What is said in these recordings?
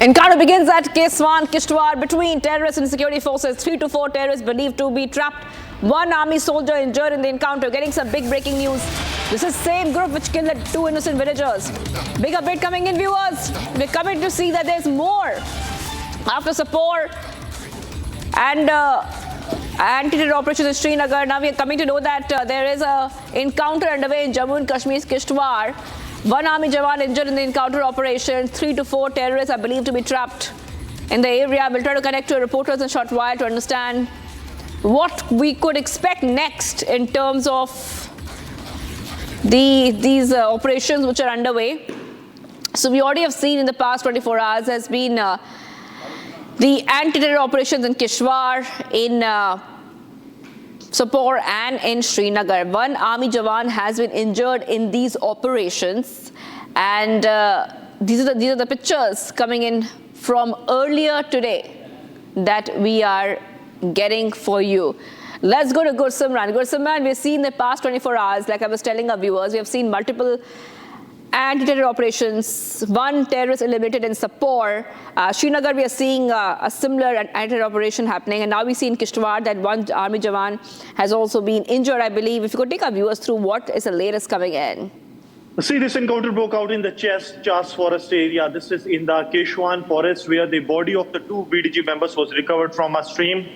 Encounter begins at Keswan Kistwar between terrorists and security forces. 3 to 4 terrorists believed to be trapped. One army soldier injured in the encounter. Getting some big breaking news. This is the same group which killed 2 innocent villagers. Big update coming in, viewers. We're coming to see that there's more. After support and anti-terror operations in Srinagar, now we are coming to know that there is an encounter underway in Jammu and Kashmir's Kishtwar. One army jawan injured in the encounter operation. 3 to 4 terrorists are believed to be trapped in the area. We'll try to connect to reporters in a short while to understand what we could expect next in terms of these operations which are underway. So we already have seen in the past 24 hours has been the anti-terror operations in Kishwar, in Sopore and in Srinagar. One army jawan has been injured in these operations, and these are the pictures coming in from earlier today that we are getting for you. Let's go to Gursimran. Gursimran, we've seen the past 24 hours, like I was telling our viewers, we have seen multiple anti-terror operations. One terrorist eliminated in Sopore. Srinagar, we are seeing a similar anti-terror operation happening. And now we see in Kishtwar that one army jawan has also been injured, I believe. If you could take our viewers through what is the latest coming in. See, this encounter broke out in the Chas forest area. This is in the Keswan forest, where the body of the 2 VDG members was recovered from a stream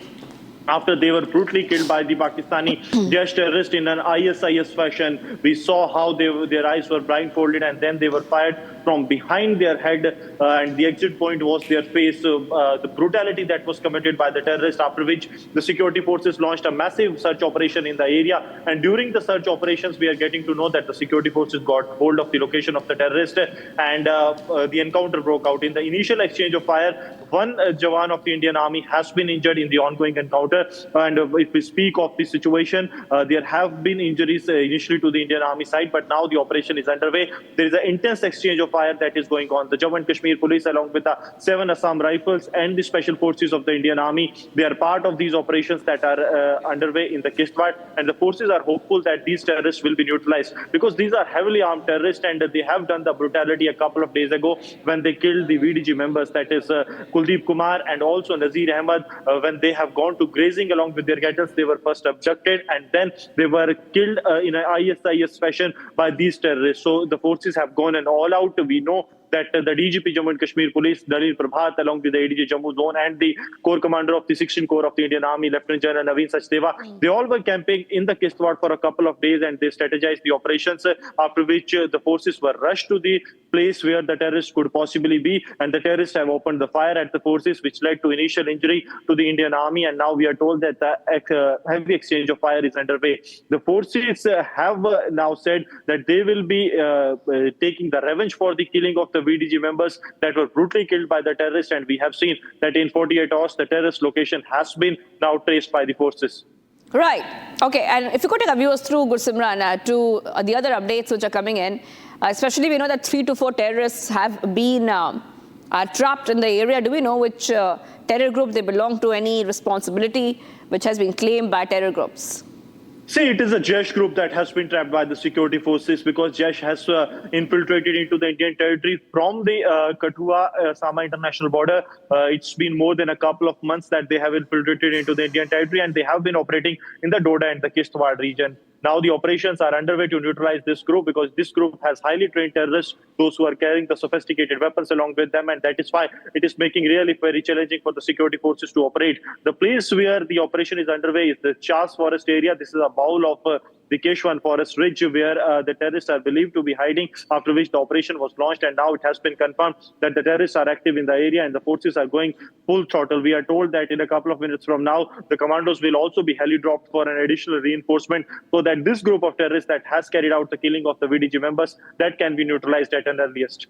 after they were brutally killed by the Pakistani Jaish terrorists in an ISIS fashion. We saw how their eyes were blindfolded, and then they were fired from behind their head, and the exit point was their face. The brutality that was committed by the terrorists, after which the security forces launched a massive search operation in the area. And during the search operations, we are getting to know that the security forces got hold of the location of the terrorist, and the encounter broke out. In the initial exchange of fire, one jawan of the Indian Army has been injured in the ongoing encounter. And if we speak of the situation, there have been injuries initially to the Indian Army side, but now the operation is underway. There is an intense exchange of fire that is going on. The Jammu and Kashmir police, along with the 7 Assam rifles and the special forces of the Indian Army, they are part of these operations that are underway in the Kishtwar, and the forces are hopeful that these terrorists will be neutralized, because these are heavily armed terrorists, and they have done the brutality a couple of days ago when they killed the VDG members, that is Kuldeep Kumar and also Nazir Ahmed. When they have gone to grazing along with their cattle, they were first abducted and then they were killed in an ISIS fashion by these terrorists. So the forces have gone and all out. We know that the DGP Jammu and Kashmir Police, Dalil Prabhat, along with the ADG Jammu Zone and the Corps Commander of the 16th Corps of the Indian Army, Lieutenant General Naveen Sachdeva, they all were camping in the Kishtwar for a couple of days, and they strategized the operations, after which the forces were rushed to the place where the terrorists could possibly be, and the terrorists have opened the fire at the forces, which led to initial injury to the Indian Army, and now we are told that the heavy exchange of fire is underway. The forces have now said that they will be taking the revenge for the killing of the VDG members that were brutally killed by the terrorists, and we have seen that in 48 hours the terrorist location has been now traced by the forces. Right. Okay. And if you could take our viewers through, Gursimran, to the other updates which are coming in, especially we know that 3 to 4 terrorists have been trapped in the area. Do we know which terror group they belong to? Any responsibility which has been claimed by terror groups? See, it is a Jaish group that has been trapped by the security forces, because Jaish has infiltrated into the Indian territory from the Kathua-Sama international border. It's been more than a couple of months that they have infiltrated into the Indian territory, and they have been operating in the Doda and the Kishtwar region. Now the operations are underway to neutralize this group, because this group has highly trained terrorists, those who are carrying the sophisticated weapons along with them, and that is why it is making really very challenging for the security forces to operate. The place where the operation is underway is the Chas forest area. This is a bowl of the Keswan forest ridge, where the terrorists are believed to be hiding, after which the operation was launched, and now it has been confirmed that the terrorists are active in the area and the forces are going full throttle. We are told that in a couple of minutes from now, the commandos will also be heli-dropped for an additional reinforcement, so that this group of terrorists that has carried out the killing of the VDG members, that can be neutralized at an earliest.